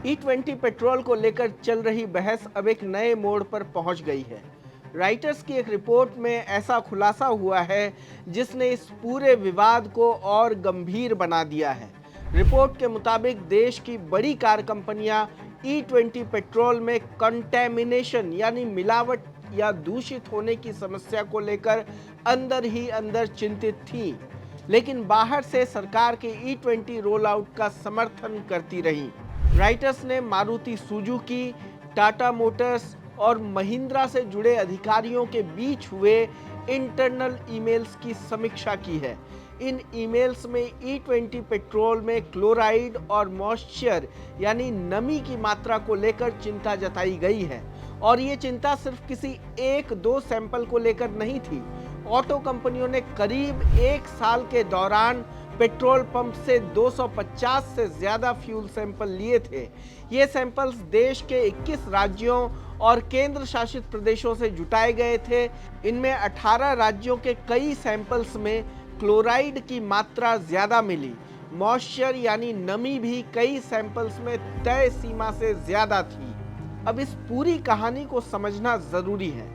E20 petrol को लेकर चल रही बहस अब एक नए मोड़ पर पहुंच गई है। राइटर्स की एक रिपोर्ट में ऐसा खुलासा हुआ है जिसने इस पूरे विवाद को और गंभीर बना दिया है। रिपोर्ट के मुताबिक देश की बड़ी कार कंपनियां E20 पेट्रोल में कंटेमिनेशन यानी मिलावट या दूषित होने की समस्या को लेकर अंदर ही अंदर चिंतित थीं, लेकिन बाहर से सरकार के E20 रोल आउट का समर्थन करती रहीं। राइटर्स ने मारुति सुजुकी, टाटा मोटर्स और महिंद्रा से जुड़े अधिकारियों के बीच हुए इंटरनल ईमेल्स की समीक्षा की है। इन ईमेल्स में E20 पेट्रोल में क्लोराइड और मॉइस्चर यानी नमी की मात्रा को लेकर चिंता जताई गई है, और ये चिंता सिर्फ किसी एक दो सैंपल को लेकर नहीं थी। ऑटो कंपनियों ने करीब एक साल के दौरान पेट्रोल पंप से 250 से ज्यादा फ्यूल सैंपल लिए थे। ये सैंपल्स देश के 21 राज्यों और केंद्र शासित प्रदेशों से जुटाए गए थे। इनमें 18 राज्यों के कई सैंपल्स में क्लोराइड की मात्रा ज्यादा मिली। मॉइस्चर यानी नमी भी कई सैंपल्स में तय सीमा से ज्यादा थी। अब इस पूरी कहानी को समझना जरूरी है।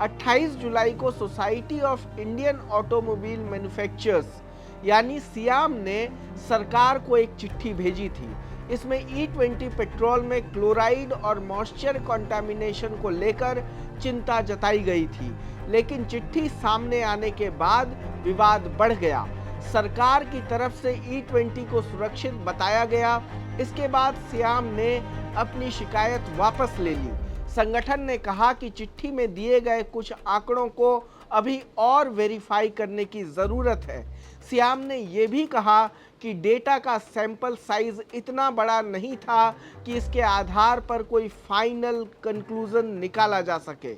28 जुलाई को society of Indian automobile manufacturers यानी सियाम ने सरकार को एक चिट्ठी भेजी थी। इसमें E20 पेट्रोल में क्लोराइड और मॉइस्चर कंटामिनेशन को लेकर चिंता जताई गई थी, लेकिन चिट्ठी सामने आने के बाद विवाद बढ़ गया। सरकार की तरफ से E20 को सुरक्षित बताया गया। इसके बाद सियाम ने अपनी शिकायत वापस ले ली। संगठन ने कहा कि चिट्ठी में दिए गए कुछ आंकड़ों को अभी और वेरीफाई करने की जरूरत है। सियाम ने यह भी कहा कि डेटा का सैंपल साइज इतना बड़ा नहीं था कि इसके आधार पर कोई फाइनल कंक्लूजन निकाला जा सके।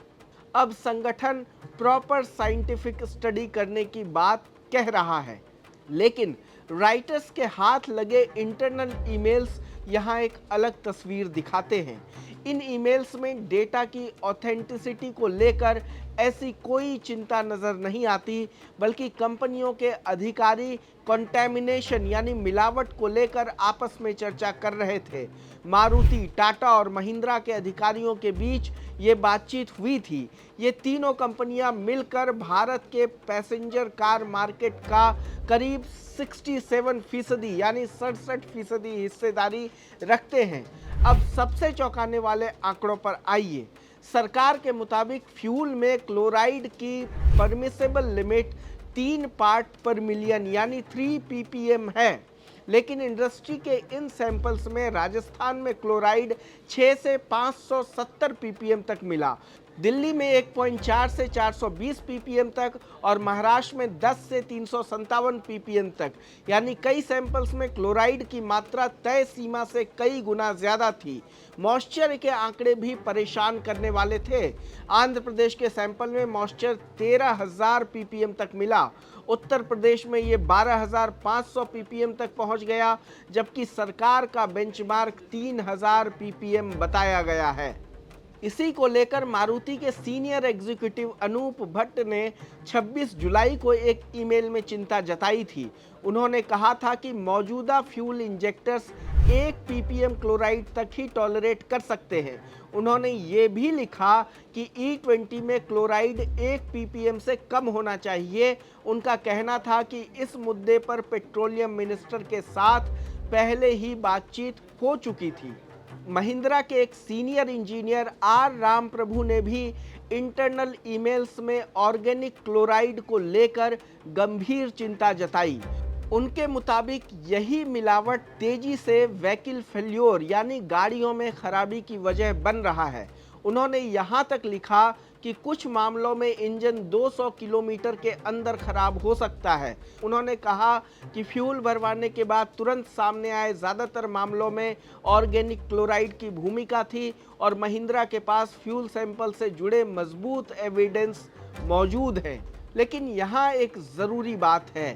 अब संगठन प्रॉपर साइंटिफिक स्टडी करने की बात कह रहा है, लेकिन राइटर्स के हाथ लगे इंटरनल ईमेल्स यहाँ एक अलग तस्वीर दिखाते हैं। इन ईमेल्स में डेटा की ऑथेंटिसिटी को लेकर ऐसी कोई चिंता नजर नहीं आती, बल्कि कंपनियों के अधिकारी कंटेमिनेशन यानी मिलावट को लेकर आपस में चर्चा कर रहे थे। मारुति, टाटा और महिंद्रा के अधिकारियों के बीच ये बातचीत हुई थी। ये तीनों कंपनियां मिलकर भारत के पैसेंजर कार मार्केट का करीब 67% यानी 67% हिस्सेदारी रखते हैं। अब सबसे चौंकाने वाले आंकड़ों पर आइए। सरकार के मुताबिक फ्यूल में क्लोराइड की परमिसेबल लिमिट 3 पार्ट पर मिलियन यानी 3 ppm है, लेकिन इंडस्ट्री के इन सैंपल्स में राजस्थान में क्लोराइड 6 से 570 ppm तक मिला, दिल्ली में 1.4 से 420 ppm तक और महाराष्ट्र में 10 से 357 ppm तक। यानी कई सैंपल्स में क्लोराइड की मात्रा तय सीमा से कई गुना ज्यादा थी। मॉइस्चर के आंकड़े भी परेशान करने वाले थे। आंध्र प्रदेश के सैंपल में मॉइस्चर 13,000 ppm तक मिला। उत्तर प्रदेश में ये 12,500 ppm तक पहुंच गया, जबकि सरकार का बेंचमार्क 3,000 ppm बताया गया है। इसी को लेकर मारुति के सीनियर एग्जीक्यूटिव अनूप भट्ट ने 26 जुलाई को एक ईमेल में चिंता जताई थी। उन्होंने कहा था कि मौजूदा फ्यूल इंजेक्टर्स 1 ppm क्लोराइड तक ही टॉलरेट कर सकते हैं। उन्होंने ये भी लिखा कि E20 में क्लोराइड 1 ppm से कम होना चाहिए। उनका कहना था कि इस मुद्दे पर पेट्रोलियम मिनिस्टर के साथ पहले ही बातचीत हो चुकी थी। महिंद्रा के एक सीनियर इंजीनियर आर राम प्रभु ने भी इंटरनल ईमेल्स में ऑर्गेनिक क्लोराइड को लेकर गंभीर चिंता जताई। उनके मुताबिक यही मिलावट तेजी से व्हीकल फेल्योर यानी गाड़ियों में खराबी की वजह बन रहा है। उन्होंने यहाँ तक लिखा कि कुछ मामलों में इंजन 200 किलोमीटर के अंदर खराब हो सकता है। उन्होंने कहा कि फ्यूल भरवाने के बाद तुरंत सामने आए ज़्यादातर मामलों में ऑर्गेनिक क्लोराइड की भूमिका थी और महिंद्रा के पास फ्यूल सैंपल से जुड़े मजबूत एविडेंस मौजूद हैं। लेकिन यहाँ एक ज़रूरी बात है,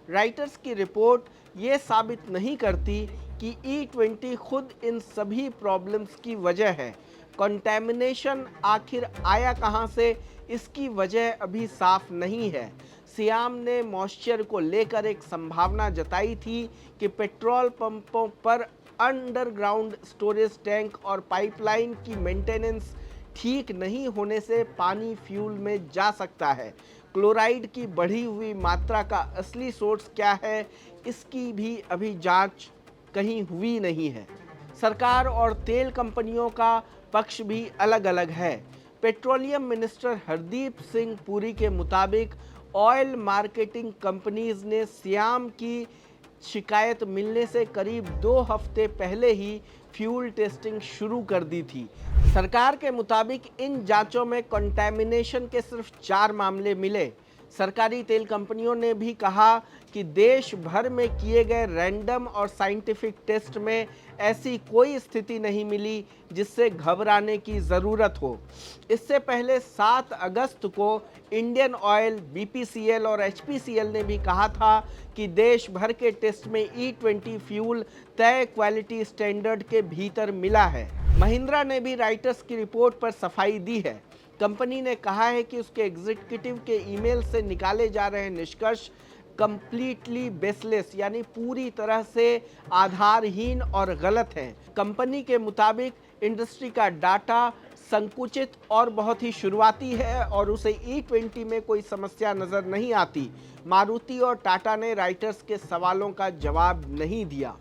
राइटर्स की रिपोर्ट ये साबित नहीं करती कि E20 खुद इन सभी प्रॉब्लम्स की वजह है। कंटेमिनेशन आखिर आया कहां से, इसकी वजह अभी साफ नहीं है। सियाम ने मॉइस्चर को लेकर एक संभावना जताई थी कि पेट्रोल पंपों पर अंडरग्राउंड स्टोरेज टैंक और पाइपलाइन की मेंटेनेंस ठीक नहीं होने से पानी फ्यूल में जा सकता है। क्लोराइड की बढ़ी हुई मात्रा का असली सोर्स क्या है, इसकी भी अभी जांच कहीं हुई नहीं है। सरकार और तेल कंपनियों का पक्ष भी अलग अलग है। पेट्रोलियम मिनिस्टर हरदीप सिंह पुरी के मुताबिक ऑयल मार्केटिंग कंपनीज ने सियाम की शिकायत मिलने से करीब 2 हफ्ते पहले ही फ्यूल टेस्टिंग शुरू कर दी थी। सरकार के मुताबिक इन जांचों में कंटैमिनेशन के सिर्फ 4 मामले मिले। सरकारी तेल कंपनियों ने भी कहा कि देश भर में किए गए रैंडम और साइंटिफिक टेस्ट में ऐसी कोई स्थिति नहीं मिली जिससे घबराने की ज़रूरत हो। इससे पहले 7 अगस्त को इंडियन ऑयल, बीपीसीएल और एचपीसीएल ने भी कहा था कि देश भर के टेस्ट में E20 फ्यूल तय क्वालिटी स्टैंडर्ड के भीतर मिला है। महिंद्रा ने भी राइटर्स की रिपोर्ट पर सफाई दी है। कंपनी ने कहा है कि उसके एग्जीक्यूटिव के ईमेल से निकाले जा रहे निष्कर्ष कंप्लीटली बेसलेस यानी पूरी तरह से आधारहीन और गलत हैं। कंपनी के मुताबिक इंडस्ट्री का डाटा संकुचित और बहुत ही शुरुआती है और उसे E20 में कोई समस्या नजर नहीं आती। मारुति और टाटा ने राइटर्स के सवालों का जवाब नहीं दिया।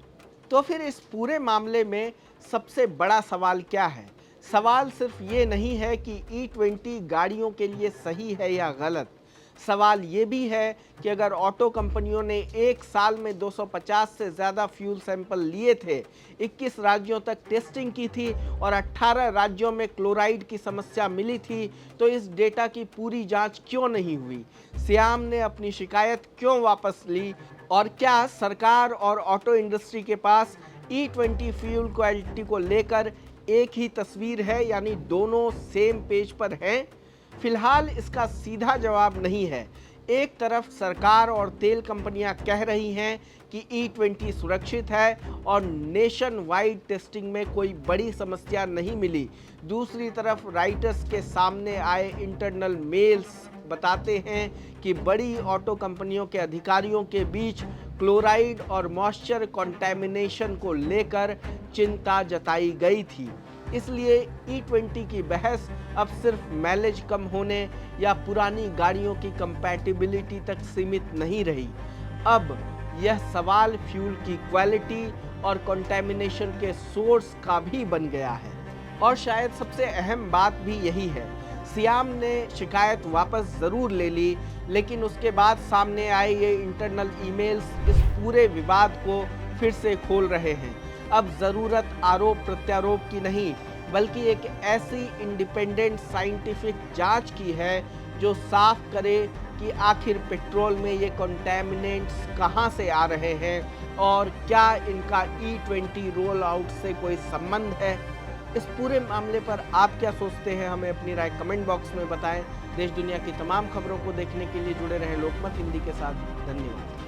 तो फिर इस पूरे मामले में सबसे बड़ा सवाल क्या है? सवाल सिर्फ ये नहीं है कि E20 गाड़ियों के लिए सही है या गलत। सवाल ये भी है कि अगर ऑटो कंपनियों ने एक साल में 250 से ज़्यादा फ्यूल सैंपल लिए थे, 21 राज्यों तक टेस्टिंग की थी और 18 राज्यों में क्लोराइड की समस्या मिली थी, तो इस डेटा की पूरी जांच क्यों नहीं हुई? सियाम ने अपनी शिकायत क्यों वापस ली? और क्या सरकार और ऑटो इंडस्ट्री के पास E20 फ्यूल क्वालिटी को लेकर एक ही तस्वीर है, यानी दोनों सेम पेज पर हैं? फिलहाल इसका सीधा जवाब नहीं है। एक तरफ सरकार और तेल कंपनियां कह रही हैं कि E20 सुरक्षित है और नेशन वाइड टेस्टिंग में कोई बड़ी समस्या नहीं मिली। दूसरी तरफ राइटर्स के सामने आए इंटरनल मेल्स बताते हैं कि बड़ी ऑटो कंपनियों के अधिकारियों के बीच क्लोराइड और मॉइस्चर कंटैमिनेशन को लेकर चिंता जताई गई थी। इसलिए E20 की बहस अब सिर्फ माइलेज कम होने या पुरानी गाड़ियों की कंपैटिबिलिटी तक सीमित नहीं रही। अब यह सवाल फ्यूल की क्वालिटी और कंटैमिनेशन के सोर्स का भी बन गया है। और शायद सबसे अहम बात भी यही है। सियाम ने शिकायत वापस ज़रूर ले ली, लेकिन उसके बाद सामने आए ये इंटरनल ईमेल्स इस पूरे विवाद को फिर से खोल रहे हैं। अब ज़रूरत आरोप प्रत्यारोप की नहीं, बल्कि एक ऐसी इंडिपेंडेंट साइंटिफिक जांच की है जो साफ करे कि आखिर पेट्रोल में ये कंटैमिनेंट्स कहां से आ रहे हैं और क्या इनका E20 रोल आउट से कोई संबंध है। इस पूरे मामले पर आप क्या सोचते हैं, हमें अपनी राय कमेंट बॉक्स में बताएं। देश दुनिया की तमाम खबरों को देखने के लिए जुड़े रहें लोकमत हिंदी के साथ। धन्यवाद।